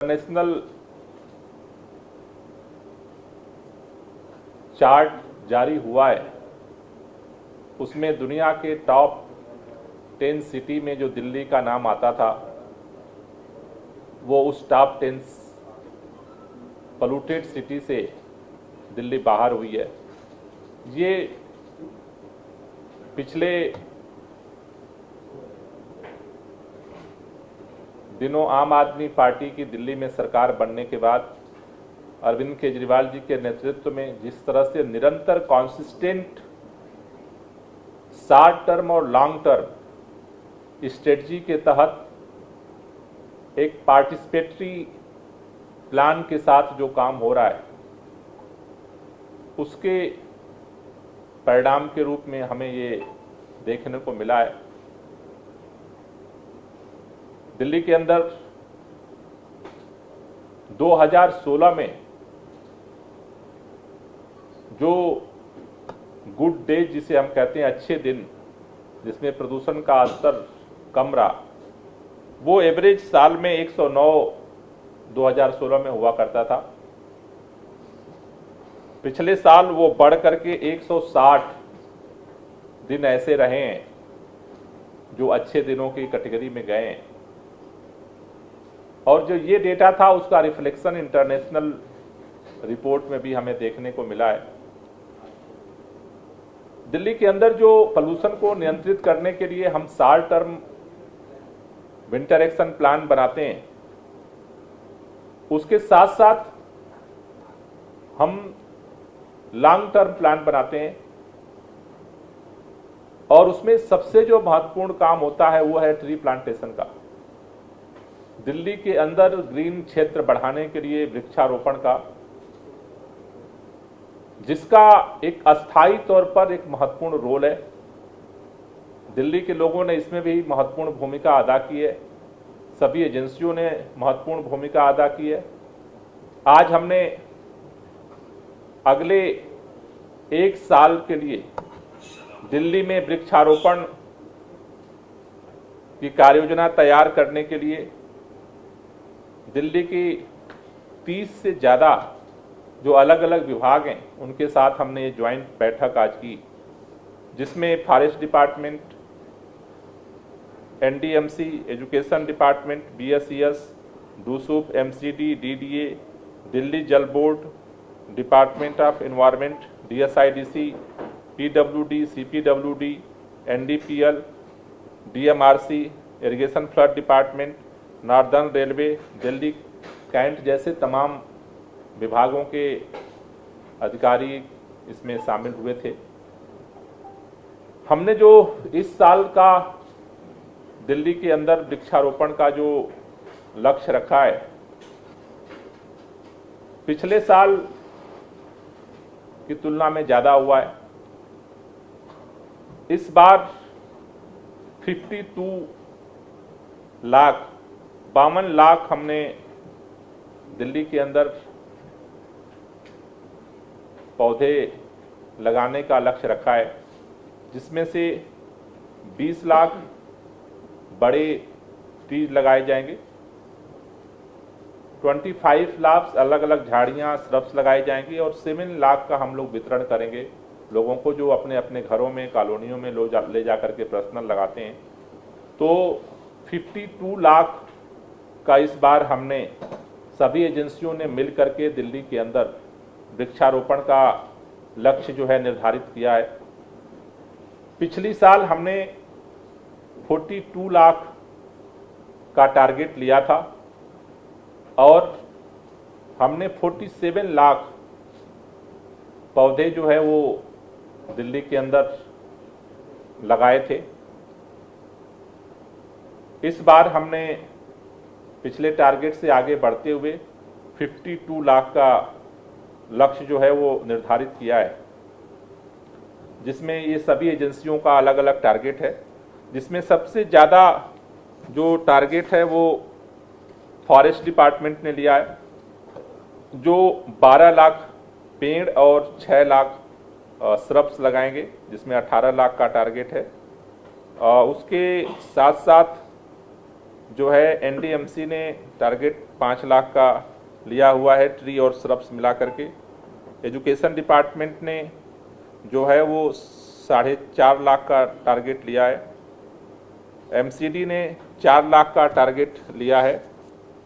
International chart जारी हुआ है, उसमें दुनिया के टॉप 10 सिटी में जो दिल्ली का नाम आता था, वो उस टॉप 10 पोल्यूटेड सिटी से दिल्ली बाहर हुई है। ये पिछले दिनों आम आदमी पार्टी की दिल्ली में सरकार बनने के बाद अरविंद केजरीवाल जी के नेतृत्व में जिस तरह से निरंतर कॉन्सिस्टेंट शॉर्ट टर्म और लॉन्ग टर्म स्ट्रेटजी के तहत एक पार्टिसिपेटरी प्लान के साथ जो काम हो रहा है, उसके परिणाम के रूप में हमें ये देखने को मिला है। दिल्ली के अंदर 2016 में जो गुड डे जिसे हम कहते हैं, अच्छे दिन जिसमें प्रदूषण का स्तर कम रहा, वो एवरेज साल में 109 2016 में हुआ करता था। पिछले साल वो बढ़ करके 160 दिन ऐसे रहे हैं जो अच्छे दिनों की कैटेगरी में गए हैं। और जो ये डेटा था, उसका रिफ्लेक्शन इंटरनेशनल रिपोर्ट में भी हमें देखने को मिला है। दिल्ली के अंदर जो पोल्यूशन को नियंत्रित करने के लिए हम short term winter action plan बनाते हैं, उसके साथ साथ हम लॉन्ग टर्म प्लान बनाते हैं। और उसमें सबसे जो महत्वपूर्ण काम होता है वो है ट्री प्लांटेशन का। दिल्ली के अंदर ग्रीन क्षेत्र बढ़ाने के लिए वृक्षारोपण का, जिसका एक अस्थायी तौर पर एक महत्वपूर्ण रोल है। दिल्ली के लोगों ने इसमें भी महत्वपूर्ण भूमिका अदा की है, सभी एजेंसियों ने महत्वपूर्ण भूमिका अदा की है। आज हमने अगले 1 साल के लिए दिल्ली में वृक्षारोपण की कार्ययोजना तैयार करने के लिए दिल्ली की 30 से ज़्यादा जो अलग अलग विभाग हैं, उनके साथ हमने ये ज्वाइंट बैठक आज की, जिसमें forest department, NDMC, education department, BSES, डूसूप, MCD, DDA, Delhi Jal board, department of environment, DSIDC, PWD, CPWD, NDPL, DMRC, irrigation flood department, northern railway, Delhi Cantt जैसे तमाम विभागों के अधिकारी इसमें शामिल हुए थे। हमने जो इस साल का दिल्ली के अंदर वृक्षारोपण का जो लक्ष्य रखा है, पिछले साल की तुलना में ज्यादा हुआ है। इस बार 52 लाख हमने दिल्ली के अंदर पौधे लगाने का लक्ष्य रखा है, जिसमें से 20 लाख बड़े ट्रीज लगाए जाएंगे, 25 लाख अलग अलग झाड़ियां, श्रब्स लगाई जाएंगी और 7 लाख का हम लोग वितरण करेंगे लोगों को जो अपने अपने घरों में, कॉलोनियों में ले जा करके पर्सनल लगाते हैं। तो 52 लाख का इस बार हमने सभी एजेंसियों ने मिल करके दिल्ली के अंदर वृक्षारोपण का लक्ष्य जो है निर्धारित किया है। पिछली साल हमने 42 लाख का टारगेट लिया था और हमने 47 लाख पौधे जो है वो दिल्ली के अंदर लगाए थे। इस बार हमने पिछले टारगेट से आगे बढ़ते हुए 52 लाख का लक्ष्य जो है वो निर्धारित किया है, जिसमें ये सभी एजेंसियों का अलग अलग टारगेट है। जिसमें सबसे ज़्यादा जो टारगेट है वो फॉरेस्ट डिपार्टमेंट ने लिया है, जो 12 लाख पेड़ और 6 लाख श्रब्स लगाएंगे, जिसमें 18 लाख का टारगेट है। उसके साथ साथ जो है एनडीएमसी ने टारगेट 5 लाख का लिया हुआ है, ट्री और श्रब्स मिला करके। एजुकेशन डिपार्टमेंट ने जो है वो 4.5 लाख का टारगेट लिया है। एमसीडी ने 4 लाख का टारगेट लिया है।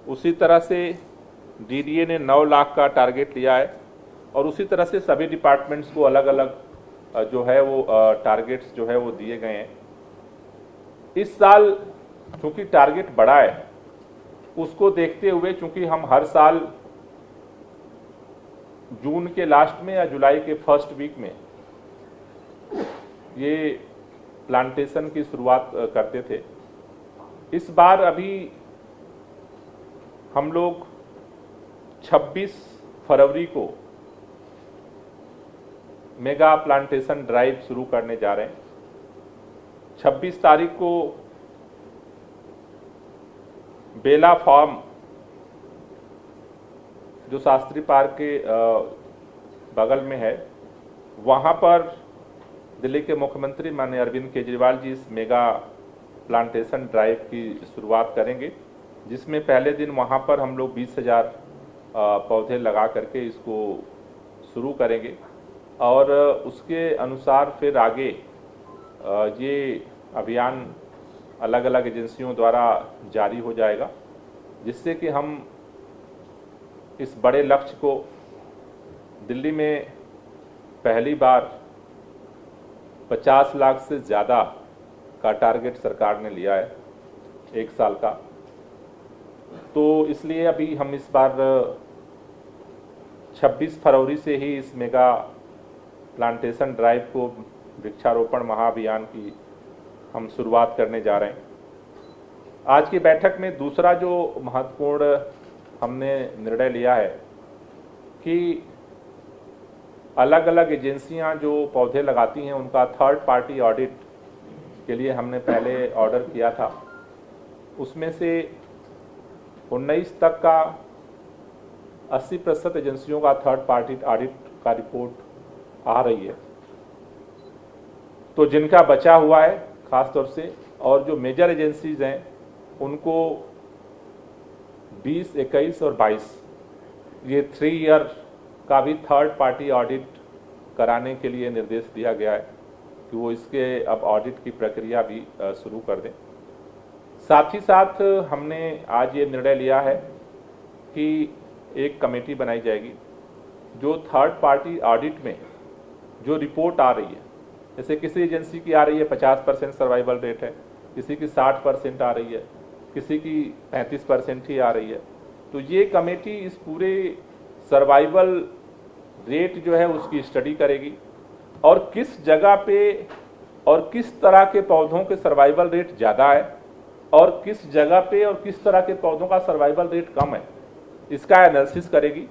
उसी तरह से डीडीए ने 9 लाख का टारगेट लिया है और उसी तरह से सभी डिपार्टमेंट्स को अलग अलग जो है वो टारगेट्स जो है वो दिए गए हैं। इस साल चूंकि टारगेट बड़ा है, उसको देखते हुए चूंकि हम हर साल जून के लास्ट में या जुलाई के फर्स्ट वीक में ये प्लांटेशन की शुरुआत करते थे, इस बार अभी हम लोग 26 फरवरी को मेगा प्लांटेशन ड्राइव शुरू करने जा रहे हैं। 26 तारीख को बेला फार्म जो शास्त्री पार्क के बगल में है, वहां पर दिल्ली के मुख्यमंत्री माननीय अरविंद केजरीवाल जी इस मेगा प्लांटेशन ड्राइव की शुरुआत करेंगे, जिसमें पहले दिन वहां पर हम लोग 20,000 पौधे लगा करके इसको शुरू करेंगे और उसके अनुसार फिर आगे ये अभियान अलग अलग एजेंसियों द्वारा जारी हो जाएगा, जिससे कि हम इस बड़े लक्ष्य को दिल्ली में पहली बार 50 लाख से ज़्यादा का टारगेट सरकार ने लिया है एक साल का। तो इसलिए अभी हम इस बार 26 फरवरी से ही इस मेगा प्लांटेशन ड्राइव को, वृक्षारोपण महाअभियान की हम शुरुआत करने जा रहे हैं। आज की बैठक में दूसरा जो महत्वपूर्ण हमने निर्णय लिया है कि अलग अलग एजेंसियां जो पौधे लगाती हैं उनका थर्ड पार्टी ऑडिट के लिए हमने पहले ऑर्डर किया था। उसमें से 19 तक का 80% एजेंसियों का थर्ड पार्टी ऑडिट का रिपोर्ट आ रही है। तो जिनका बचा हुआ है खास तौर से, और जो मेजर एजेंसीज हैं उनको 20, 21 और 22 ये 3 ईयर का भी थर्ड पार्टी ऑडिट कराने के लिए निर्देश दिया गया है कि वो इसके अब ऑडिट की प्रक्रिया भी शुरू कर दें। साथ ही साथ हमने आज ये निर्णय लिया है कि एक कमेटी बनाई जाएगी जो थर्ड पार्टी ऑडिट में जो रिपोर्ट आ रही है, जैसे किसी एजेंसी की आ रही है 50% सर्वाइवल रेट है, किसी की 60% आ रही है, किसी की 35% ही आ रही है, तो ये कमेटी इस पूरे सर्वाइवल रेट जो है उसकी स्टडी करेगी और किस जगह पे और किस तरह के पौधों के सर्वाइवल रेट ज़्यादा है और किस जगह पे और किस तरह के पौधों का सर्वाइवल रेट कम है, इसका एनालिसिस करेगी।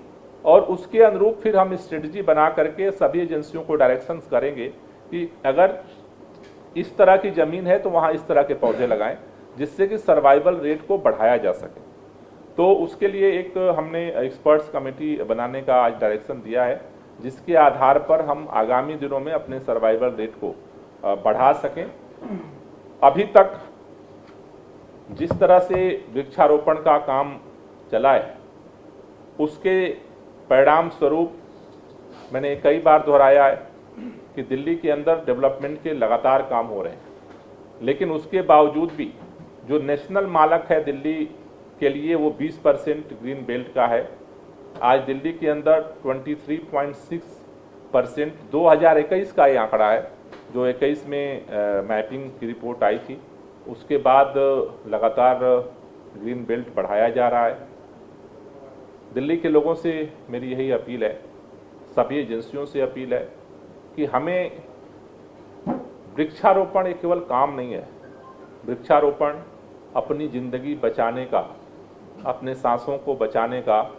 और उसके अनुरूप फिर हम स्ट्रेटजी बना करके सभी एजेंसियों को डायरेक्शंस करेंगे कि अगर इस तरह की ज़मीन है तो वहाँ इस तरह के पौधे लगाएं, जिससे कि सर्वाइवल रेट को बढ़ाया जा सके। तो उसके लिए एक हमने एक्सपर्ट्स कमेटी बनाने का आज डायरेक्शन दिया है, जिसके आधार पर हम आगामी दिनों में अपने सर्वाइवल रेट को बढ़ा सकें। अभी तक जिस तरह से वृक्षारोपण का काम चला है उसके परिणाम स्वरूप मैंने कई बार दोहराया है कि दिल्ली के अंदर डेवलपमेंट के लगातार काम हो रहे हैं, लेकिन उसके बावजूद भी जो नेशनल मानक है दिल्ली के लिए वो 20% ग्रीन बेल्ट का है। आज दिल्ली के अंदर 23.6% 2021 का ये आंकड़ा है, जो 21 में मैपिंग की रिपोर्ट आई थी। उसके बाद लगातार ग्रीन बेल्ट बढ़ाया जा रहा है। दिल्ली के लोगों से मेरी यही अपील है, सभी एजेंसियों से अपील है कि हमें वृक्षारोपण एक केवल काम नहीं है, वृक्षारोपण अपनी ज़िंदगी बचाने का, अपने सांसों को बचाने का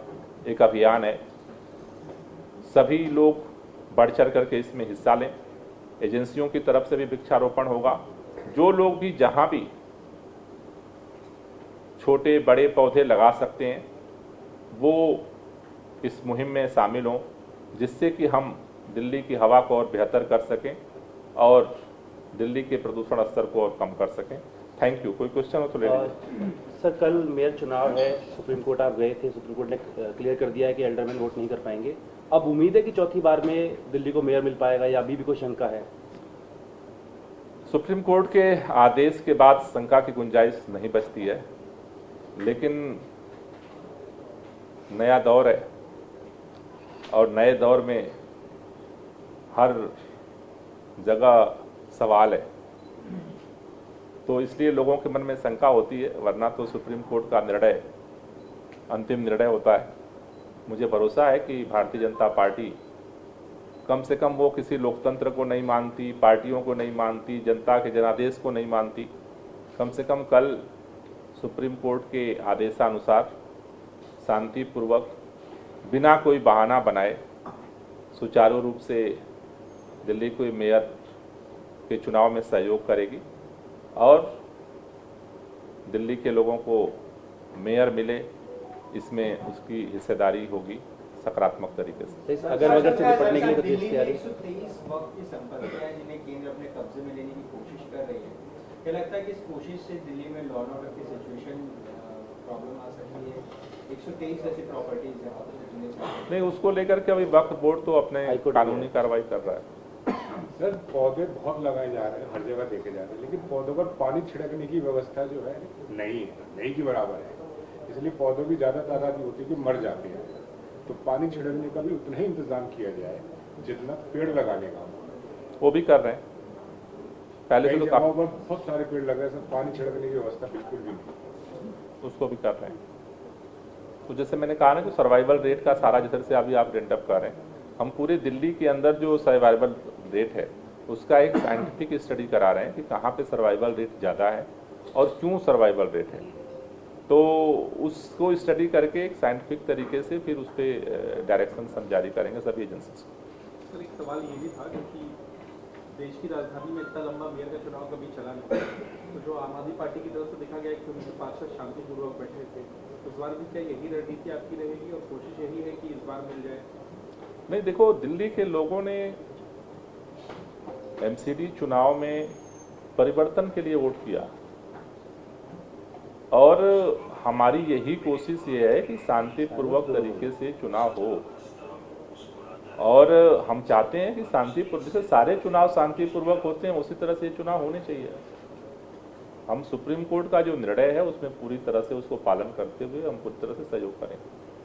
एक अभियान है। सभी लोग बढ़ चढ़ करके इसमें हिस्सा लें। एजेंसियों की तरफ से भी वृक्षारोपण होगा। जो लोग भी जहां भी छोटे बड़े पौधे लगा सकते हैं वो इस मुहिम में शामिल हों, जिससे कि हम दिल्ली की हवा को और बेहतर कर सकें और दिल्ली के प्रदूषण स्तर को और कम कर सकें। Thank you. कोई क्वेश्चन हो तो ले लीजिए। सर, कल मेयर चुनाव है, सुप्रीम कोर्ट आप गए थे, सुप्रीम कोर्ट ने क्लियर कर दिया है कि एल्डरमैन वोट नहीं कर पाएंगे। अब उम्मीद है कि चौथी बार में दिल्ली को मेयर मिल पाएगा या अभी भी कोई शंका है? सुप्रीम कोर्ट के आदेश के बाद शंका की गुंजाइश नहीं बचती है, लेकिन नया दौर है और नए दौर में हर जगह सवाल है, तो इसलिए लोगों के मन में शंका होती है, वरना तो सुप्रीम कोर्ट का निर्णय अंतिम निर्णय होता है। मुझे भरोसा है कि भारतीय जनता पार्टी कम से कम वो किसी लोकतंत्र को नहीं मानती, पार्टियों को नहीं मानती, जनता के जनादेश को नहीं मानती। कम से कम कल सुप्रीम कोर्ट के आदेशानुसार शांतिपूर्वक बिना कोई बहाना बनाए सुचारू रूप से दिल्ली के मेयर के चुनाव में सहयोग करेगी और दिल्ली के लोगों को मेयर मिले, इसमें उसकी हिस्सेदारी होगी सकारात्मक तरीके से। अगर से निपटने के लिए देश तैयारी। 123 वक्त की संपत्तियां जिन्हें केंद्र अपने कब्जे में लेने की कोशिश कर रही है, क्या लगता है कि इस कोशिश से दिल्ली में लॉ एंड ऑर्डर की सिचुएशन प्रॉब्लम आ सकती है? 123 ऐसी प्रॉपर्टीज हैं नहीं, उसको लेकर के अभी वक्फ बोर्ड तो अपने कानूनी कार्रवाई कर रहा है। सर, पौधे बहुत लगाए जा रहे हैं, हर जगह देखे जा रहे हैं, लेकिन पौधों पर पानी छिड़कने की व्यवस्था जो है नहीं की बराबर है। इसलिए पौधों की ज़्यादा तादाद होती है कि मर जाते हैं, तो पानी छिड़कने का भी उतना ही इंतजाम किया जाए जितना पेड़ लगाने का। वो भी कर रहे हैं, पहले से तो बहुत सारे पेड़ लगे, सर पानी छिड़कने की व्यवस्था बिल्कुल भी नहीं, उसको भी कर रहे हैं। तो जैसे मैंने कहा ना कि सर्वाइवल रेट का सारा जिधर से अभी आप रेंडअप कर रहे हैं, हम पूरे दिल्ली के अंदर जो सर्वाइवल रेट है उसका एक साइंटिफिक स्टडी करा रहे हैं कि कहाँ पे सर्वाइवल रेट ज़्यादा है और क्यों सर्वाइवल रेट है, तो उसको स्टडी करके एक साइंटिफिक तरीके से फिर उस पर डायरेक्शन हम जारी करेंगे सभी एजेंसीज को। सर, एक सवाल ये भी था कि देश की राजधानी में इतना लंबा मेयर का चुनाव कभी चला नहीं, तो जो आम आदमी पार्टी की तरफ से देखा गया कि उनके पार्षद शांतिपूर्वक बैठे थे, तो इस बार भी क्या यही रणनीति आपकी रहेगी और कोशिश यही है कि इस बार मिल जाए? नहीं, देखो, दिल्ली के लोगों ने एमसीडी चुनाव में परिवर्तन के लिए वोट किया और हमारी यही कोशिश ये है कि शांतिपूर्वक तरीके से चुनाव हो और हम चाहते हैं कि शांतिपूर्वक, जैसे सारे चुनाव शांतिपूर्वक होते हैं उसी तरह से चुनाव होने चाहिए। हम सुप्रीम कोर्ट का जो निर्णय है उसमें पूरी तरह से उसको पालन करते हुए हम पूरी तरह से सहयोग करेंगे।